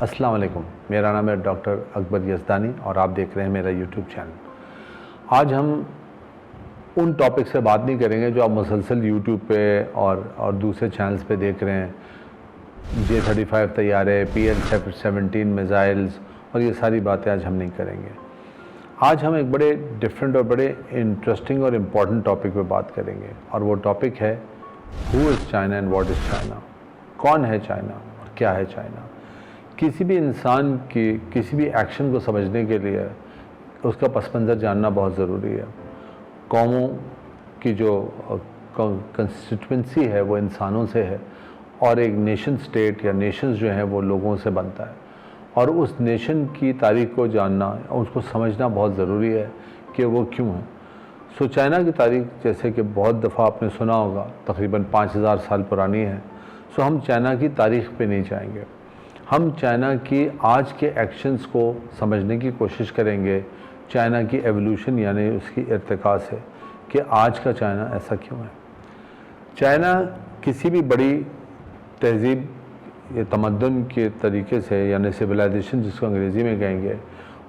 السلام علیکم، میرا نام ہے ڈاکٹر اکبر یزدانی اور آپ دیکھ رہے ہیں میرا یوٹیوب چینل۔ آج ہم ان ٹاپک سے بات نہیں کریں گے جو آپ مسلسل یوٹیوب پہ اور دوسرے چینلز پہ دیکھ رہے ہیں، J-35 طیارے، PL-17 میزائلز اور یہ ساری باتیں آج ہم نہیں کریں گے۔ آج ہم ایک بڑے ڈیفرنٹ اور بڑے انٹرسٹنگ اور امپورٹنٹ ٹاپک پہ بات کریں گے، اور وہ ٹاپک ہے who is China and what is China. کون ہے چائنا اور کیا ہے چائنا؟ کسی بھی انسان کی کسی بھی ایکشن کو سمجھنے کے لیے اس کا پس منظر جاننا بہت ضروری ہے۔ قوموں کی جو کنسٹیٹوئنسی ہے وہ انسانوں سے ہے، اور ایک نیشن سٹیٹ یا نیشنز جو ہیں وہ لوگوں سے بنتا ہے، اور اس نیشن کی تاریخ کو جاننا، اس کو سمجھنا بہت ضروری ہے کہ وہ کیوں ہے۔ چائنا کی تاریخ جیسے کہ بہت دفعہ آپ نے سنا ہوگا، تقریباً 5000 سال پرانی ہے۔ ہم چائنا کی تاریخ پہ نہیں جائیں گے، ہم چائنا کی آج کے ایکشنز کو سمجھنے کی کوشش کریں گے، چائنا کی ایولیوشن یعنی اس کی ارتقاء سے، کہ آج کا چائنا ایسا کیوں ہے۔ چائنا کسی بھی بڑی تہذیب یا تمدن کے طریقے سے، یعنی سویلائزیشن جس کو انگریزی میں کہیں گے،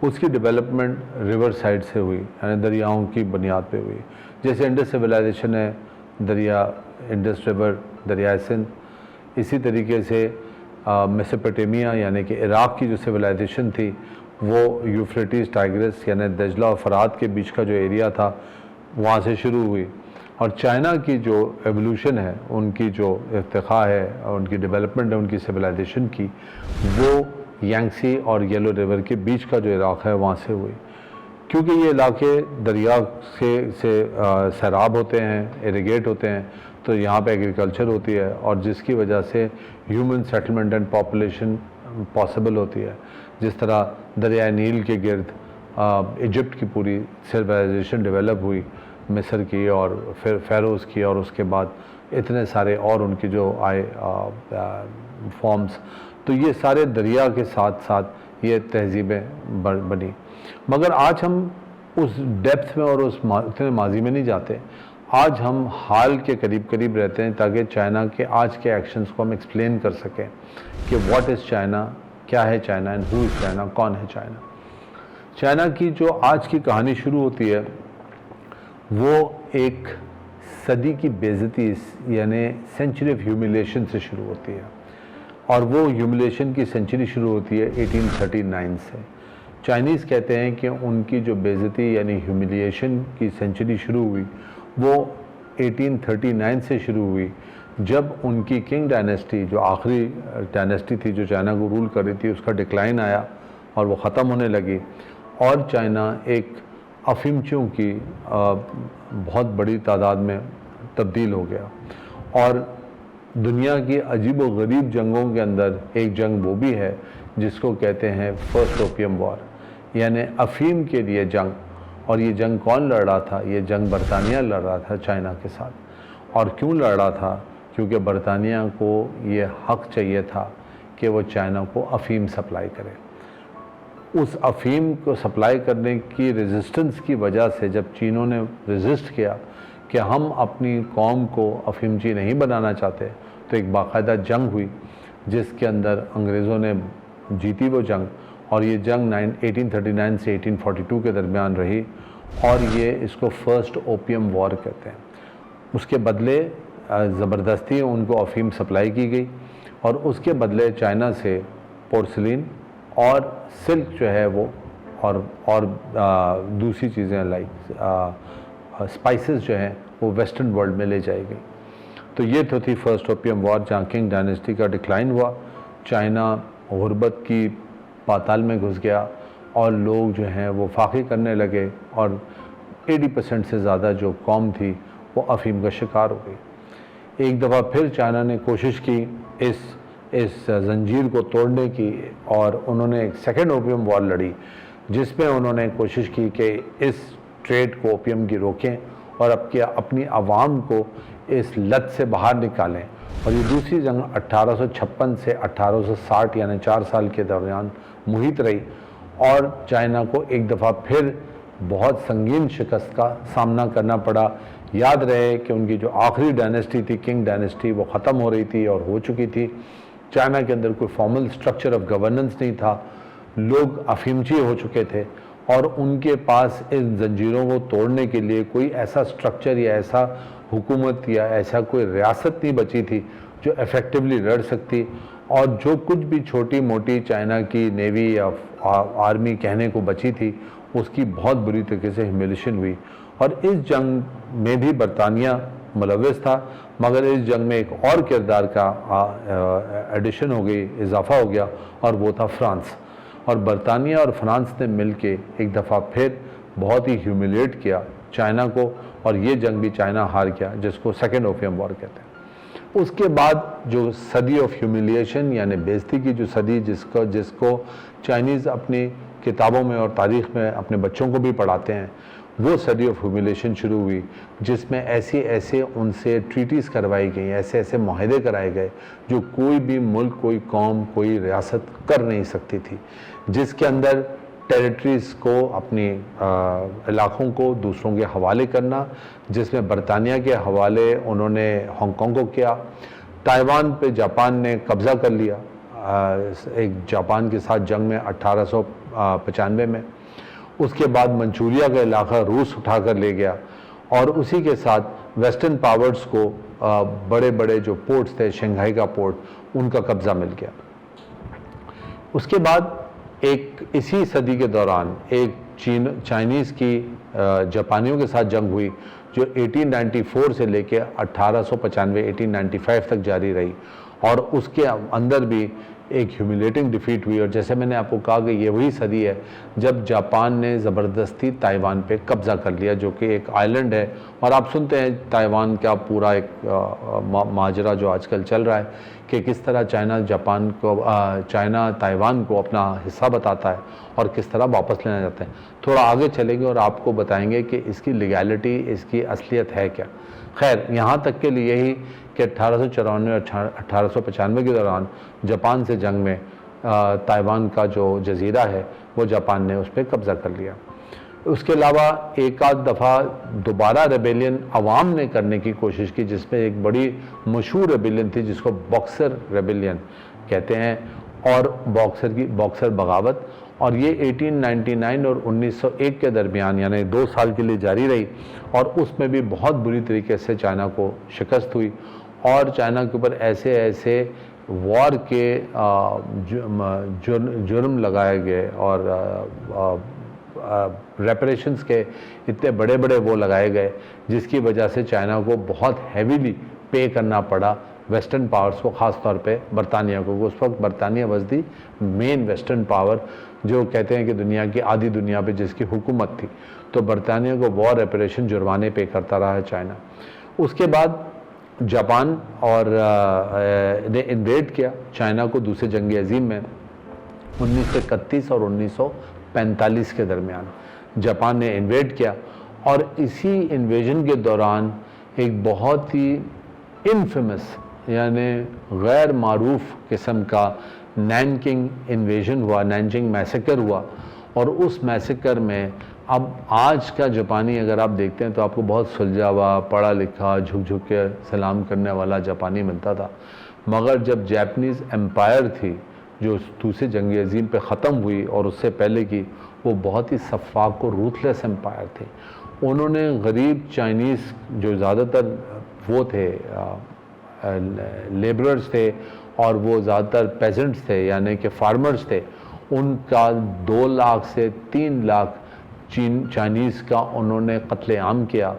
اس کی ڈیولپمنٹ ریور سائڈ سے ہوئی، یعنی دریاؤں کی بنیاد پہ ہوئی۔ جیسے انڈس سویلائزیشن ہے، دریا انڈس ریور، دریائے سندھ۔ اسی طریقے سے میسوپوٹیمیا یعنی کہ عراق کی جو سویلائزیشن تھی وہ یوفریٹس ٹائگرس یعنی دجلہ اور فرات کے بیچ کا جو ایریا تھا وہاں سے شروع ہوئی۔ اور چائنا کی جو ایولیوشن ہے، ان کی جو ارتقاء ہے اور ان کی ڈیولپمنٹ ہے ان کی سویلائزیشن کی، وہ یانگسی اور یلو ریور کے بیچ کا جو علاقہ ہے وہاں سے ہوئی۔ کیونکہ یہ علاقے دریا سے سیراب ہوتے ہیں، ایریگیٹ ہوتے ہیں، تو یہاں پہ ایگریکلچر ہوتی ہے، اور جس کی وجہ سے human settlement and population possible ہوتی ہے۔ جس طرح دریائے نیل کے گرد ایجپٹ کی پوری سویلائزیشن ڈیولپ ہوئی، مصر کی اور پھر فیروز کی، اور اس کے بعد اتنے سارے اور ان کی جو آئے فارمز، تو یہ سارے دریا کے ساتھ ساتھ یہ تہذیبیں بنی۔ مگر آج ہم اس ڈیپتھ میں اور اس اتنے ماضی میں نہیں جاتے، آج ہم حال کے قریب رہتے ہیں تاکہ چائنا کے آج کے ایکشنز کو ہم ایکسپلین کر سکیں کہ واٹ از چائنا، کیا ہے China and who is China, کون ہے چائنا۔ چائنا کی جو آج کی کہانی شروع ہوتی ہے وہ ایک صدی کی بے عزتی یعنی سینچری آف ہیوملیشن سے شروع ہوتی ہے، اور وہ ہیوملیشن کی سینچری شروع ہوتی ہے 1839 سے۔ چائنیز کہتے ہیں کہ ان کی جو بے عزتی یعنی ہیوملیشن کی سینچری شروع ہوئی وہ 1839 سے شروع ہوئی، جب ان کی کنگ ڈائنیسٹی جو آخری ڈائنیسٹی تھی جو چائنا کو رول کر رہی تھی، اس کا ڈکلائن آیا اور وہ ختم ہونے لگی، اور چائنا ایک افیمچیوں کی بہت بڑی تعداد میں تبدیل ہو گیا۔ اور دنیا کی عجیب و غریب جنگوں کے اندر ایک جنگ وہ بھی ہے جس کو کہتے ہیں فرسٹ اوپیم وار، یعنی افیم کے لیے جنگ۔ اور یہ جنگ کون لڑ رہا تھا؟ یہ جنگ برطانیہ لڑ رہا تھا چائنا کے ساتھ۔ اور کیوں لڑ رہا تھا؟ کیونکہ برطانیہ کو یہ حق چاہیے تھا کہ وہ چائنا کو افیم سپلائی کرے۔ اس افیم کو سپلائی کرنے کی ریزسٹنس کی وجہ سے جب چینوں نے ریزسٹ کیا کہ ہم اپنی قوم کو افیمچی نہیں بنانا چاہتے، تو ایک باقاعدہ جنگ ہوئی جس کے اندر انگریزوں نے جیتی وہ جنگ، اور یہ جنگ 1839 سے 1842 کے درمیان رہی، اور یہ اس کو فرسٹ اوپیم وار کہتے ہیں۔ اس کے بدلے زبردستی ان کو افیم سپلائی کی گئی، اور اس کے بدلے چائنا سے پورسلین اور سلک جو ہے وہ اور دوسری چیزیں لائک اسپائسز جو ہیں وہ ویسٹرن ورلڈ میں لے جائی گئی۔ تو یہ تو تھی فرسٹ اوپیم وار، جہاں کنگ ڈائنیسٹی کا ڈکلائن ہوا، چائنا غربت کی پاتال میں گھس گیا، اور لوگ جو ہیں وہ فاقے کرنے لگے، اور 80% سے زیادہ جو قوم تھی وہ افیم کا شکار ہو گئی۔ ایک دفعہ پھر چائنا نے کوشش کی اس زنجیر کو توڑنے کی، اور انہوں نے ایک سیکنڈ اوپیم وار لڑی، جس میں انہوں نے کوشش کی کہ اس ٹریڈ کو اوپیم کی روکیں اور اپنی عوام کو اس لت سے باہر نکالیں۔ اور یہ دوسری جنگ 1856 سے 1860 یعنی 4 سال کے دوران محیط رہی، اور چائنا کو ایک دفعہ پھر بہت سنگین شکست کا سامنا کرنا پڑا۔ یاد رہے کہ ان کی جو آخری ڈائنیسٹی تھی، کنگ ڈائنیسٹی، وہ ختم ہو رہی تھی اور ہو چکی تھی، चाइना के अंदर कोई फॉर्मल स्ट्रक्चर ऑफ गवर्नेंस नहीं था, लोग अफीमची हो चुके थे और उनके पास इन जंजीरों को तोड़ने के लिए कोई ऐसा स्ट्रक्चर या ऐसा हुकूमत या ऐसा कोई रियासत नहीं बची थी जो इफ़ेक्टिवली लड़ सकती। और जो कुछ भी छोटी मोटी चाइना की नेवी या आर्मी कहने को बची थी, उसकी बहुत बुरी तरीके से ह्यूमिलेशन हुई। और इस जंग में भी बरतानिया मुलव्वस था, मगर इस जंग में एक और किरदार का एडिशन हो गई, इजाफा हो गया, और वो था फ्रांस। और बरतानिया और फ्रांस ने मिलके एक दफ़ा फिर बहुत ही ह्यूमिलेट किया चाइना को, और ये जंग भी चाइना हार गया, जिसको सेकेंड ओपियम वॉर कहते हैं। उसके बाद जो सदी ऑफ ह्यूमिलिएशन यानी बेइज्जती की जो सदी, जिसको चाइनीज़ अपनी किताबों में और तारीख़ में अपने बच्चों को भी पढ़ाते हैं, वो सदी ऑफ ह्यूमिलेशन शुरू हुई, जिसमें ऐसे उनसे ट्रीटीज़ करवाई गई, ऐसे माहदे कराए गए जो कोई भी मुल्क, कोई कौम, कोई रियासत कर नहीं सकती थी, जिसके अंदर टेरिटरीज़ को, अपनी इलाक़ों को दूसरों के हवाले करना, जिसमें बरतानिया के हवाले उन्होंने हांगकांग को किया। ताइवान पे जापान ने कब्ज़ा कर लिया एक जापान के साथ जंग में 1895 में। उसके बाद मंचूरिया का इलाका रूस उठा कर ले गया, और उसी के साथ वेस्टर्न पावर्स को बड़े बड़े जो पोर्ट्स थे, शंघाई का पोर्ट, उनका कब्ज़ा मिल गया। उसके बाद एक इसी सदी के दौरान एक चाइनीज़ की जापानियों के साथ जंग हुई, जो 1894 से लेके 1895 तक जारी रही, और उसके अंदर भी एक ह्यूमिलेटिंग डिफीट हुई। और जैसे मैंने आपको कहा कि ये वही सदी है जब जापान ने ज़बरदस्ती ताइवान पे कब्ज़ा कर लिया, जो कि एक आइलैंड है। और आप सुनते हैं ताइवान का पूरा एक माजरा जो आजकल चल रहा है कि किस तरह चाइना ताइवान को अपना हिस्सा बताता है और किस तरह वापस लेना चाहते हैं। थोड़ा आगे चलेंगे और आपको बताएंगे कि इसकी लीगैलिटी, इसकी असलियत है क्या। खैर, यहाँ तक के लिए ही कि 1894 और 1895 के दौरान जापान से जंग में ताइवान का जो जजीरा है वो जापान ने उस पर कब्ज़ा कर लिया। उसके अलावा एक आध दफ़ा दोबारा रेबेलियन अवाम ने करने की कोशिश की, जिसमें एक बड़ी मशहूर रेबेलियन थी जिसको बॉक्सर रेबेलियन कहते हैं, और बॉक्सर बगावत। और ये 1899 और 1901 के दरमियान यानी 2 साल के लिए जारी रही, और उसमें भी बहुत बुरी तरीके से चाइना को शिकस्त हुई, और चाइना के ऊपर ऐसे वॉर के जुर्म लगाए गए और रेपरेशंस के इतने बड़े बड़े वो लगाए गए, जिसकी वजह से चाइना को बहुत हैवीली पे करना पड़ा वेस्टर्न पावर्स को, ख़ास तौर पे बरतानिया को। उस वक्त बरतानिया was the main western power, जो कहते हैं कि दुनिया की आधी दुनिया पे जिसकी हुकूमत थी। तो बरतानिया को वॉर रेपरेशन जुर्माने पे करता रहा है चाइना। उसके बाद जापान और ने इन्वेड किया चाइना को दूसरे जंग अजीम में 1931 और 1945 के दरमियान जापान ने इन्वेड किया। और इसी इन्वेजन के दौरान एक बहुत ही इनफेमस यानी गैर मारूफ किस्म का नैनकिंग इन्वेजन हुआ, नैनकिंग मैसेकर हुआ। और उस मैसेकर में अब आज का जापानी अगर आप देखते हैं तो आपको बहुत सुलझा हुआ, पढ़ा लिखा, झुक झुक के सलाम करने वाला जापानी मिलता था। मगर जब जापानीज़ एम्पायर थी जो दूसरे जंग अजीम पे ख़त्म हुई और उससे पहले की, वो बहुत ही शफ़ाफ और रूथलेस एम्पायर थे। उन्होंने गरीब चाइनीज़ जो ज़्यादातर वो थे लेबरर्स थे और वो ज़्यादातर पेजेंट्स थे यानी कि फार्मर्स थे, उनका 2 लाख से 3 लाख चाइनीज़ का उन्होंने कत्ले आम किया,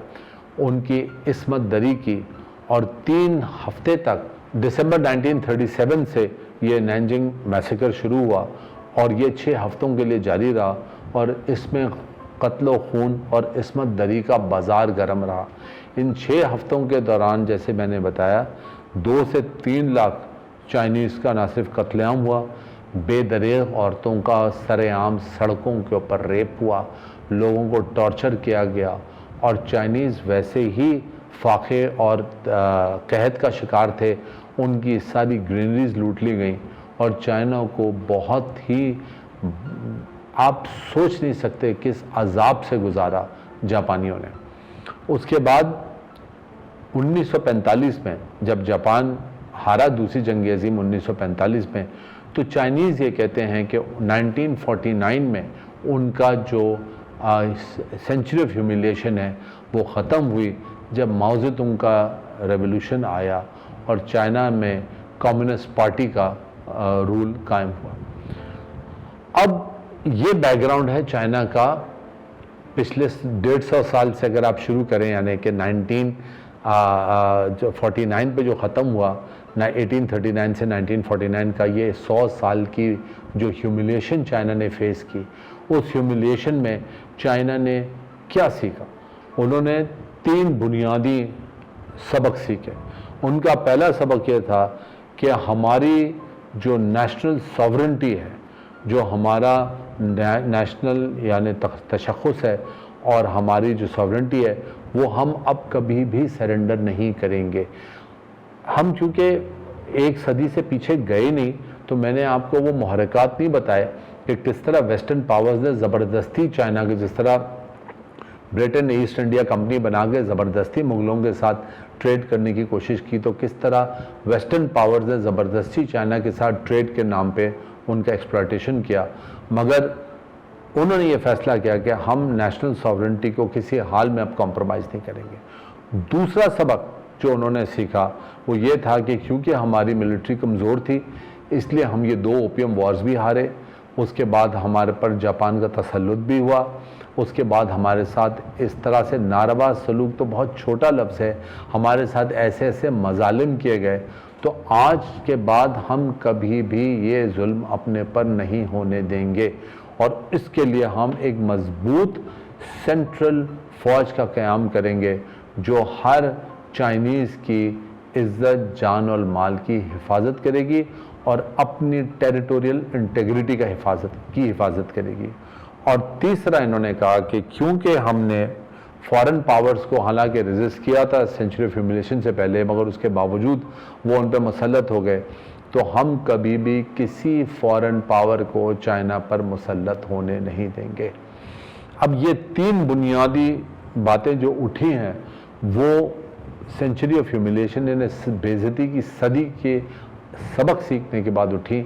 उनकी इस्मत दरी की। और 3 हफ्ते तक दिसंबर 1937 से ये नैनजिंग मैसेकर शुरू हुआ और ये 6 हफ्तों के लिए जारी रहा। और इसमें कत्ल खून और इस्मत दरी का बाज़ार गर्म रहा। इन 6 हफ्तों के दौरान जैसे मैंने बताया 2 से 3 लाख चाइनीज़ का ना सिर्फ कत्लेआम हुआ, बेदरेग औरतों का सरेआम सड़कों के ऊपर रेप हुआ, लोगों को टॉर्चर किया गया। और चाइनीज़ वैसे ही फाखे और कहत का शिकार थे, उनकी सारी ग्रीनरीज लूट ली गई। और चाइना को बहुत ही आप सोच नहीं सकते किस अजाब से गुजारा जापानियों ने। उसके बाद 1945 में जब जापान ہارا دوسری جنگ عظیم 1945 میں، تو چائنیز یہ کہتے ہیں کہ 1949 میں ان کا جو سینچری آف ہیوملیشن ہے وہ ختم ہوئی جب ماؤ زے تونگ کا ریولوشن آیا اور چائنا میں کمیونسٹ پارٹی کا رول قائم ہوا۔ اب یہ بیک گراؤنڈ ہے چائنا کا پچھلے 150 سال سے اگر آپ شروع کریں، یعنی کہ 1949 پہ جو ختم ہوا 1839 سے 1949 کا، یہ 100 سال کی جو ہیوملیشن چائنا نے فیس کی، اس ہیوملیشن میں چائنا نے کیا سیکھا؟ انہوں نے 3 بنیادی سبق سیکھے۔ ان کا پہلا سبق یہ تھا کہ ہماری جو نیشنل ساورنٹی ہے، جو ہمارا نیشنل یعنی تشخص ہے اور ہماری جو ساورنٹی ہے، وہ ہم اب کبھی بھی سرنڈر نہیں کریں گے۔ ہم چونکہ ایک صدی سے پیچھے گئے نہیں، تو میں نے آپ کو وہ محرکات نہیں بتائے کہ کس طرح ویسٹرن پاورز نے زبردستی چائنا کے، جس طرح برٹن نے ایسٹ انڈیا کمپنی بنا کے زبردستی مغلوں کے ساتھ ٹریڈ کرنے کی کوشش کی، تو کس طرح ویسٹرن پاورز نے زبردستی چائنا کے ساتھ ٹریڈ کے نام پہ ان کا ایکسپلائٹیشن کیا، مگر انہوں نے یہ فیصلہ کیا کہ ہم نیشنل ساورنٹی کو کسی حال میں اب کمپرومائز نہیں کریں گے۔ دوسرا سبق جو انہوں نے سیکھا وہ یہ تھا کہ کیونکہ ہماری ملٹری کمزور تھی، اس لیے ہم یہ 2 اوپیم وارز بھی ہارے، اس کے بعد ہمارے پر جاپان کا تسلط بھی ہوا، اس کے بعد ہمارے ساتھ اس طرح سے ناروا سلوک، تو بہت چھوٹا لفظ ہے، ہمارے ساتھ ایسے ایسے مظالم کیے گئے، تو آج کے بعد ہم کبھی بھی یہ ظلم اپنے پر نہیں ہونے دیں گے، اور اس کے لیے ہم ایک مضبوط سینٹرل فوج کا قیام کریں گے جو ہر چائنیز کی عزت، جان اور مال کی حفاظت کرے گی اور اپنی ٹیریٹوریل انٹیگریٹی کا حفاظت کرے گی۔ اور تیسرا انہوں نے کہا کہ کیونکہ ہم نے فارن پاورز کو حالانکہ ریزسٹ کیا تھا سینچری آف ہیوملیشن سے پہلے، مگر اس کے باوجود وہ ان پہ مسلط ہو گئے، تو ہم کبھی بھی کسی فارن پاور کو چائنا پر مسلط ہونے نہیں دیں گے۔ اب یہ 3 بنیادی باتیں جو اٹھی ہیں وہ سینچری آف ہیوملیشن یعنی بے عزتی کی صدی کے سبق سیکھنے کے بعد اٹھی،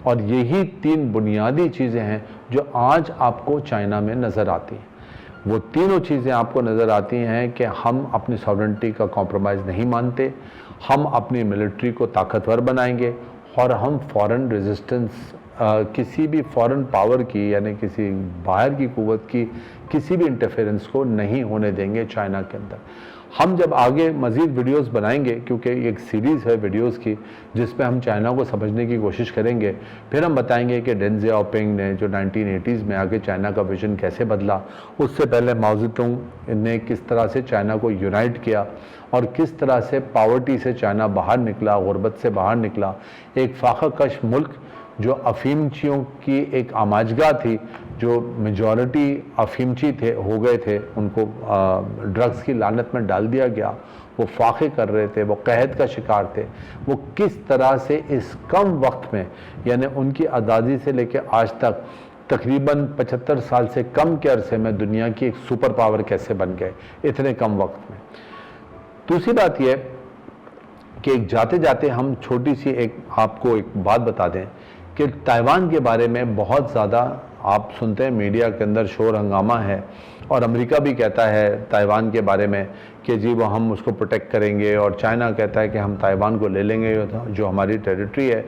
اور یہی 3 بنیادی چیزیں ہیں جو آج آپ کو چائنا میں نظر آتی ہیں۔ وہ تینوں چیزیں آپ کو نظر آتی ہیں کہ ہم اپنی ساورنٹی کا کمپرومائز نہیں مانتے، ہم اپنی ملٹری کو طاقتور بنائیں گے، اور ہم فارن ریزسٹنس کسی بھی فارن پاور کی یعنی کسی باہر کی قوت کی کسی بھی انٹرفیرنس کو نہیں ہونے دیں گے چائنا کے اندر۔ ہم جب آگے مزید ویڈیوز بنائیں گے، کیونکہ ایک سیریز ہے ویڈیوز کی جس پہ ہم چائنا کو سمجھنے کی کوشش کریں گے، پھر ہم بتائیں گے کہ ڈین زیاؤپنگ نے جو 1980s میں آگے چائنا کا ویژن کیسے بدلا، اس سے پہلے ماؤ زے تونگ نے کس طرح سے چائنا کو یونائٹ کیا اور کس طرح سے پاورٹی سے چائنا باہر نکلا، غربت سے باہر نکلا، ایک فاقہ کش ملک جو افیمچیوں کی ایک آماجگاہ تھی، جو میجورٹی افیمچی ہو گئے تھے، ان کو ڈرگز کی لعنت میں ڈال دیا گیا، وہ فاقے کر رہے تھے، وہ قحط کا شکار تھے، وہ کس طرح سے اس کم وقت میں یعنی ان کی آزادی سے لے کے آج تک تقریباً 75 سال سے کم کے عرصے میں دنیا کی ایک سپر پاور کیسے بن گئے اتنے کم وقت میں۔ دوسری بات یہ کہ ایک جاتے جاتے ہم چھوٹی سی آپ کو ایک بات بتا دیں کہ تائیوان کے بارے میں بہت زیادہ آپ سنتے ہیں میڈیا کے اندر شور ہنگامہ ہے، اور امریکہ بھی کہتا ہے تائیوان کے بارے میں کہ جی وہ ہم اس کو پروٹیکٹ کریں گے، اور چائنا کہتا ہے کہ ہم تائیوان کو لے لیں گے جو ہماری ٹیریٹری ہے۔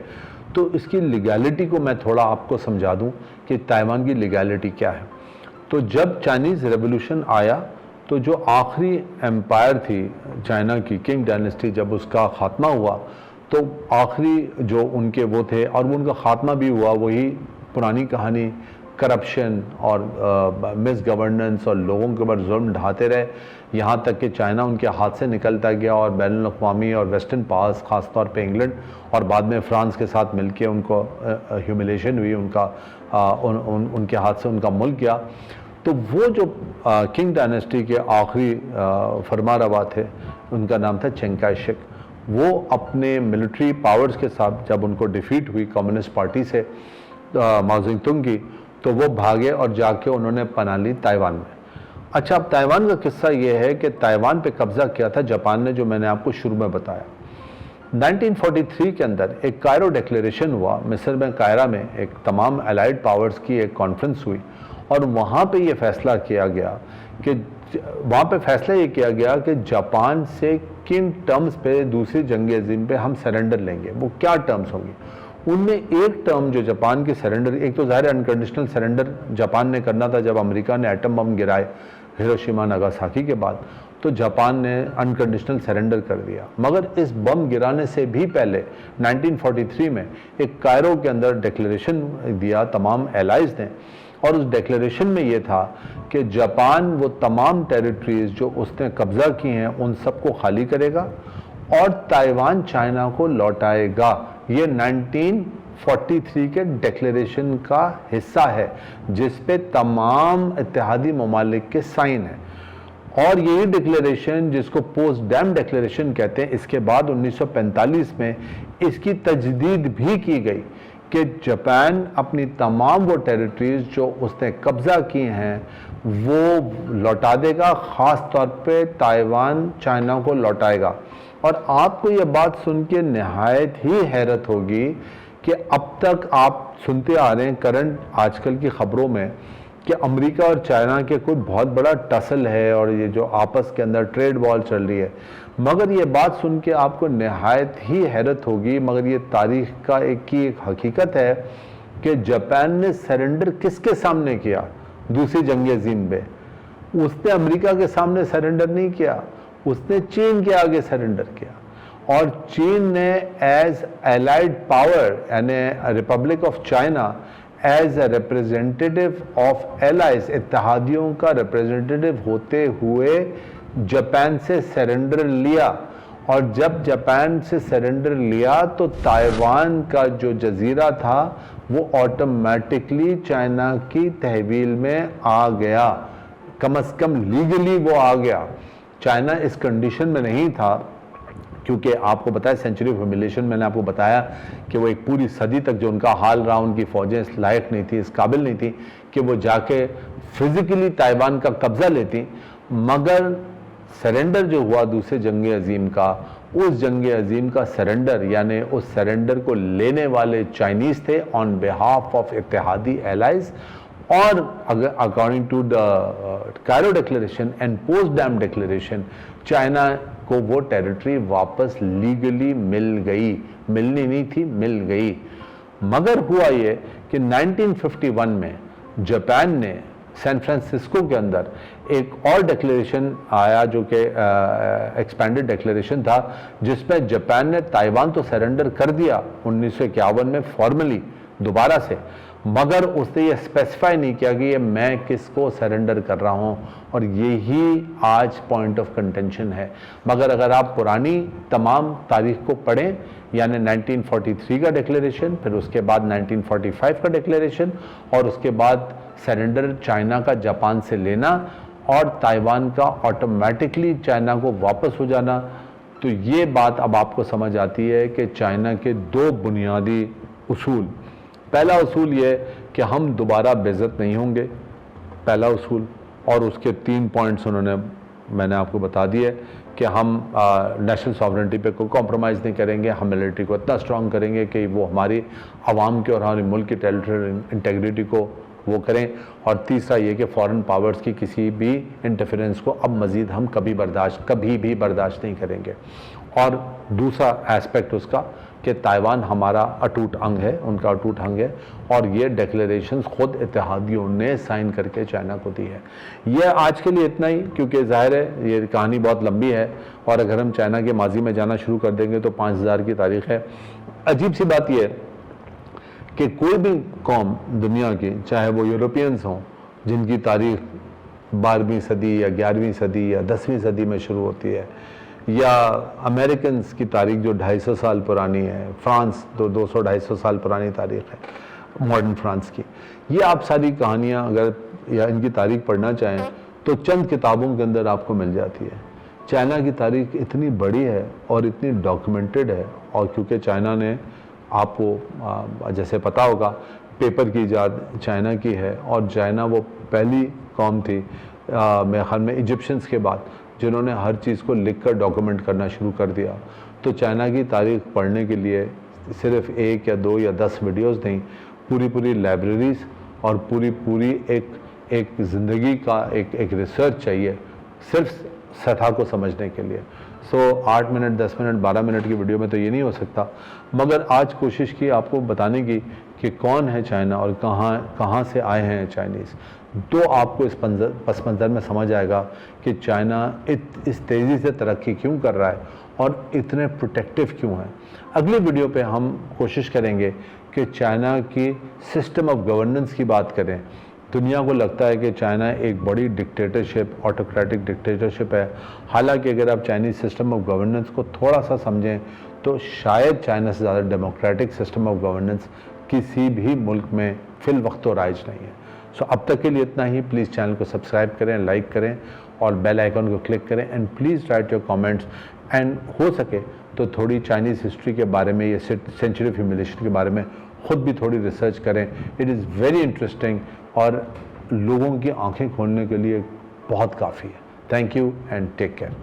تو اس کی لیگیلٹی کو میں تھوڑا آپ کو سمجھا دوں کہ تائیوان کی لیگیلٹی کیا ہے۔ تو جب چائنیز ریولوشن آیا تو جو آخری امپائر تھی چائنا کی کنگ ڈائنسٹی، جب اس کا خاتمہ ہوا تو آخری جو ان کے وہ تھے اور وہ ان کا خاتمہ بھی ہوا، وہی پرانی کہانی، کرپشن اور مس گورننس اور لوگوں کے اوپر ظلم ڈھاتے رہے، یہاں تک کہ چائنا ان کے ہاتھ سے نکلتا گیا اور بین الاقوامی اور ویسٹرن پاورز خاص طور پہ انگلینڈ اور بعد میں فرانس کے ساتھ مل کے ان کو ہیوملیشن ہوئی، ان کے ہاتھ سے ان کا ملک گیا۔ تو وہ جو کنگ ڈائنسٹی کے آخری فرما روا تھے، ان کا نام تھا چنگ کائی شک، وہ اپنے ملٹری پاورز کے ساتھ جب ان کو ڈیفیٹ ہوئی کمیونسٹ پارٹی سے ماؤ زے تونگ کی، تو وہ بھاگے اور جا کے انہوں نے پناہ لی تائیوان میں۔ اچھا، اب تائیوان کا قصہ یہ ہے کہ تائیوان پہ قبضہ کیا تھا جاپان نے، جو میں نے آپ کو شروع میں بتایا۔ 1943 के अंदर एक कायरो डिक्लेरेशन हुआ, मिस्र में कायरा में एक तमाम अलाइड पावर्स की एक कॉन्फ्रेंस हुई और वहाँ पे ये फैसला किया गया कि वहाँ पे फैसला ये किया गया कि जापान से किन टर्म्स पे दूसरी जंग अजीम पे हम सरेंडर लेंगे, वो क्या टर्म्स होंगी। उनमें एक टर्म जो जापान की सरेंडर, एक तो ज़ाहिर अनकंडीशनल सरेंडर जापान ने करना था जब अमेरिका ने एटम बम गिराए हिरोशिमा नागासाकी के बाद, तो जापान ने अनकंडीशनल सरेंडर कर दिया। मगर इस बम गिराने से भी पहले 1943 में एक कायरो के अंदर डिक्लेरेशन दिया तमाम एलाइज ने, और उस डिक्लेरेशन में ये था कि जापान वो तमाम टेरिटरीज जो उसने कब्ज़ा की हैं उन सबको खाली करेगा और ताइवान चाइना को लौटाएगा। ये 1943 के डिक्लेरेशन का हिस्सा है जिस पे तमाम इत्तेहादी ममालिक के साइन हैं। और यही डिक्लेरेशन जिसको पोस्ट डैम डिक्लेरेशन कहते हैं, इसके बाद 1945 में इसकी तजदीद भी की गई कि जापान अपनी तमाम वो टेरिटरीज जो उसने कब्ज़ा की हैं वो लौटा देगा, ख़ास तौर पे ताइवान चाइना को लौटाएगा। और आपको ये बात सुन के नहायत ही हैरत होगी कि अब तक आप सुनते आ रहे हैं करंट आजकल की ख़बरों में कि अमेरिका और चाइना के कोई बहुत बड़ा टसल है और ये जो आपस के अंदर ट्रेड वॉर चल रही है, मगर ये बात सुन के आपको नहायत ही हैरत होगी। मगर ये तारीख़ का एक हकीकत है कि जापान ने सरेंडर किसके सामने किया दूसरी जंग अज़ीम पे। उसने अमेरिका के सामने सरेंडर नहीं किया, उसने चीन के आगे सरेंडर किया। और चीन ने एज एलाइड पावर यानी republic of China as a representative of allies, इत्तेहादियों का रिप्रेजेंटेटिव होते हुए जापान से सरेंडर लिया। और जब जापान से सरेंडर लिया तो ताइवान का जो जजीरा था वो ऑटोमेटिकली चाइना की तहवील में आ गया, कम से कम लीगली वो आ गया। चाइना इस कंडीशन में नहीं था क्योंकि आपको बताया सेंचुरी ऑफ ह्यूमिलिएशन, मैंने आपको बताया कि वो एक पूरी सदी तक जो उनका हाल रहा, उनकी फ़ौजें इस लायक नहीं थी, इस काबिल नहीं थी कि वो जाके फिज़िकली ताइवान का कब्ज़ा लेती। मगर सरेंडर जो हुआ दूसरे जंग अज़ीम का, उस जंग अज़ीम का सरेंडर यानी उस सरेंडर को लेने वाले चाइनीज़ थे ऑन बिहाफ ऑफ इत्तेहादी एलाइज। और according to the Cairo declaration and Potsdam declaration China को वो टेरिटरी वापस लीगली मिल गई, मिलनी नहीं थी, मिल गई। मगर हुआ ये कि 1951 में जापान ने सैन फ्रांसिस्को के अंदर एक और डिक्लेरेशन आया जो कि एक्सपेंडेड डिक्लेरेशन था, जिसमें जापान ने ताइवान तो सरेंडर कर दिया 1951 में फॉर्मली दोबारा से, मगर उसने ये स्पेसिफाई नहीं किया कि ये मैं किसको सरेंडर कर रहा हूँ। और यही आज पॉइंट ऑफ कंटेंशन है। मगर अगर आप पुरानी तमाम तारीख को पढ़ें, यानी 1943 का डिक्लेरेशन, फिर उसके बाद 1945 का डिक्लेरेशन, और उसके बाद सरेंडर चाइना का जापान से लेना और ताइवान का ऑटोमेटिकली चाइना को वापस हो जाना, तो ये बात अब आपको समझ आती है कि चाइना के दो बुनियादी उसूल। पहला उसूल ये कि हम दोबारा बेइज्जत नहीं होंगे, पहला उसूल, और उसके 3 पॉइंट्स उन्होंने मैंने आपको बता दिए कि हम नेशनल सॉवरेनिटी पे कोई कॉम्प्रोमाइज़ नहीं करेंगे, हम मिलिट्री को इतना स्ट्रॉन्ग करेंगे कि वो हमारी आवाम के और हमारे मुल्क की टेरिटोरियल इंटेग्रिटी को वो करें। और तीसरा ये कि फॉरेन पावर्स की किसी भी इंटरफेरेंस को अब मज़ीद हम कभी भी बर्दाश्त नहीं करेंगे। और दूसरा एस्पेक्ट उसका कि ताइवान हमारा अटूट अंग है, उनका अटूट अंग है, और ये डिक्लेरेशंस खुद इत्तेहादियों ने साइन करके चाइना को दी है। ये आज के लिए इतना ही, क्योंकि ज़ाहिर है ये कहानी बहुत लंबी है और अगर हम चाइना के माजी में जाना शुरू कर देंगे तो 5000 की तारीख़ है। अजीब सी बात यह है कि कोई भी कौम दुनिया की, चाहे वो यूरोपियंस हों जिनकी तारीख़ 12वीं सदी या 11वीं सदी या 10वीं सदी में शुरू होती है, या अमेरिकन्स की तारीख़ जो 250 साल पुरानी है, फ्रांस 200-250 साल पुरानी तारीख़ है मॉडर्न फ्रांस की, ये आप सारी कहानियाँ अगर या इनकी तारीख़ पढ़ना चाहें तो चंद किताबों के अंदर आपको मिल जाती है। चाइना की तारीख़ इतनी बड़ी है और इतनी डॉक्यूमेंटेड है, और क्योंकि चाइना ने, आपको जैसे पता होगा, पेपर की ईजाद चाइना की है, और चाइना वो पहली कौम थी मेरे ख्याल में इजिप्शियंस के बाद जिन्होंने हर चीज़ को लिख कर डॉक्यूमेंट करना शुरू कर दिया। तो चाइना की तारीख पढ़ने के लिए सिर्फ 1 या 2 या 10 वीडियोस नहीं, पूरी लाइब्रेरीज और पूरी एक ज़िंदगी का एक रिसर्च चाहिए सिर्फ सतह को समझने के लिए। 8 मिनट, 10 मिनट, 12 मिनट की वीडियो में तो ये नहीं हो सकता। मगर आज कोशिश की आपको बताने की कि कौन है चाइना और कहाँ से आए हैं चाइनीज़, तो आपको इस पस मंज़र में समझ आएगा कि चाइना इस तेज़ी से तरक्की क्यों कर रहा है और इतने प्रोटेक्टिव क्यों हैं। अगली वीडियो पे हम कोशिश करेंगे कि चाइना की सिस्टम ऑफ गवर्नेंस की बात करें। दुनिया को लगता है कि चाइना एक बड़ी डिक्टेटरशिप, ऑटोक्रेटिक डिक्टेटरशिप है। हालांकि अगर आप चाइनीज़ सिस्टम ऑफ गवर्नेंस को थोड़ा सा समझें तो शायद चाइना से ज़्यादा डेमोक्रेटिक सिस्टम ऑफ गवर्नेंस किसी भी मुल्क में फिल वक्त तो राइज नहीं है। अब तक के लिए इतना ही। प्लीज़ चैनल को सब्सक्राइब करें, लाइक करें और बेल आइकन को क्लिक करें and please write your comments. And हो सके तो थोड़ी चाइनीज़ हिस्ट्री के बारे में, या सेंचुरी ऑफ ह्यूमिलेशन के बारे में ख़ुद भी थोड़ी रिसर्च करें। इट इज़ वेरी इंटरेस्टिंग और लोगों की आंखें खोलने के लिए बहुत काफ़ी है। Thank you and take care.